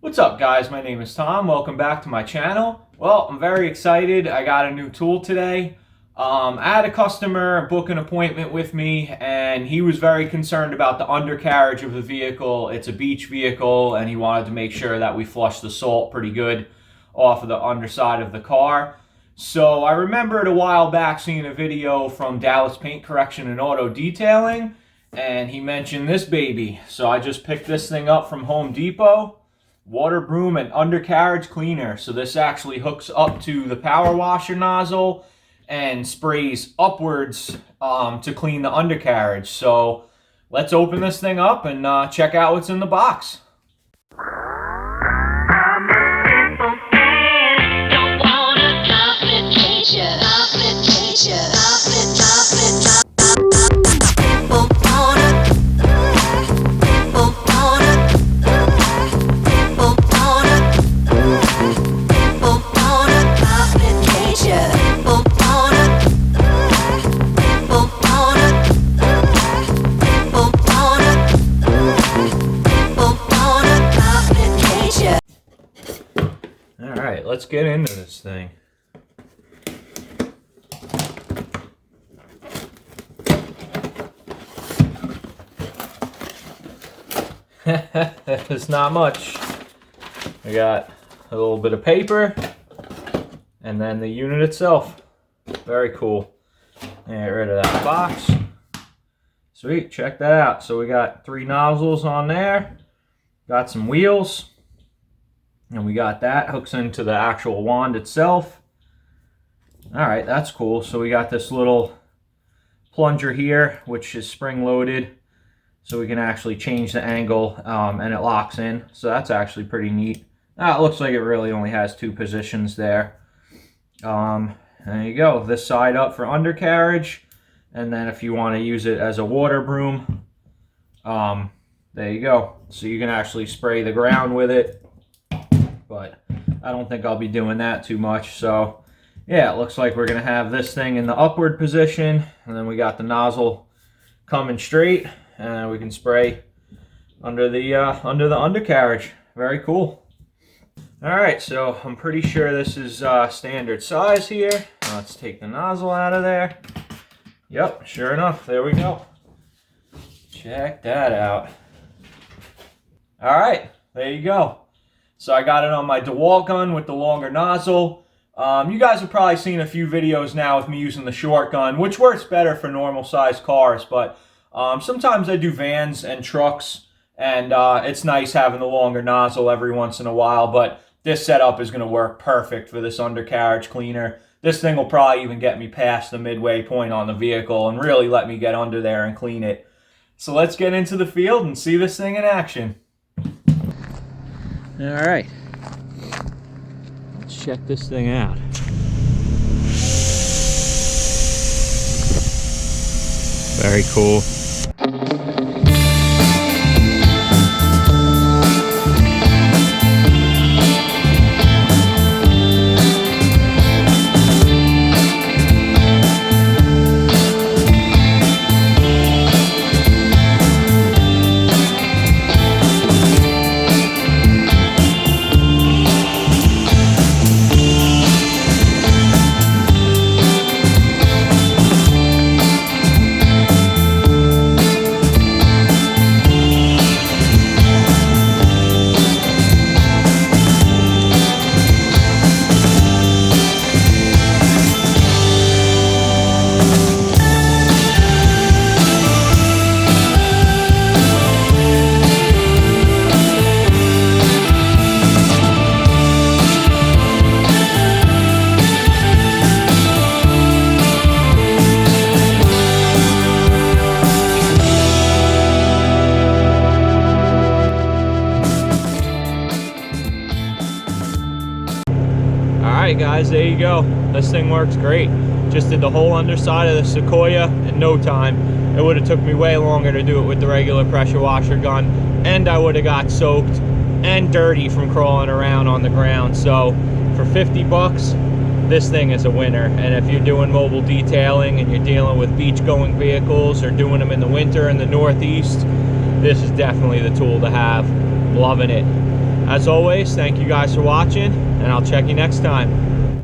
What's up, guys? My name is Tom. Welcome back to my channel. Well, I'm very excited. I got a new tool today. I had a customer book an appointment with me, and he was very concerned about the undercarriage of the vehicle. It's a beach vehicle, and he wanted to make sure that we flush the salt pretty good off of the underside of the car. So I remembered a while back seeing a video from Dallas Paint Correction and Auto Detailing, and he mentioned this baby. So I just picked this thing up from Home Depot. Water Broom and Undercarriage Cleaner. So this actually hooks up to the power washer nozzle and sprays upwards to clean the undercarriage. So let's open this thing up and check out what's in the box. Alright, let's get into this thing. It's not much. We got a little bit of paper and then the unit itself. Very cool. Get rid of that box. Sweet, check that out. So we got 3 nozzles on there. Got some wheels. And we got that hooks into the actual wand itself. Alright, that's cool. So we got this little plunger here, which is spring loaded. So we can actually change the angle and it locks in. So that's actually pretty neat. It looks like it really only has 2 positions there. There you go. This side up for undercarriage. And then if you want to use it as a water broom, there you go. So you can actually spray the ground with it. But I don't think I'll be doing that too much. So yeah, it looks like we're gonna have this thing in the upward position, and then we got the nozzle coming straight, and we can spray under the undercarriage. Very cool. All right, so I'm pretty sure this is standard size here. Let's take the nozzle out of there. Yep, sure enough, there we go. Check that out. All right, there you go. So I got it on my DeWalt gun with the longer nozzle. You guys have probably seen a few videos now with me using the short gun, which works better for normal sized cars, but sometimes I do vans and trucks, and it's nice having the longer nozzle every once in a while, but this setup is going to work perfect for this undercarriage cleaner. This thing will probably even get me past the midway point on the vehicle and really let me get under there and clean it. So let's get into the field and see this thing in action. All right, let's check this thing out. Very cool. Alright guys, there you go. This thing works great. Just did the whole underside of the Sequoia in no time. It would have took me way longer to do it with the regular pressure washer gun, and I would have got soaked and dirty from crawling around on the ground. So for 50 bucks, this thing is a winner. And if you're doing mobile detailing and you're dealing with beach going vehicles or doing them in the winter in the Northeast, this is definitely the tool to have. Loving it. As always, thank you guys for watching, and I'll check you next time.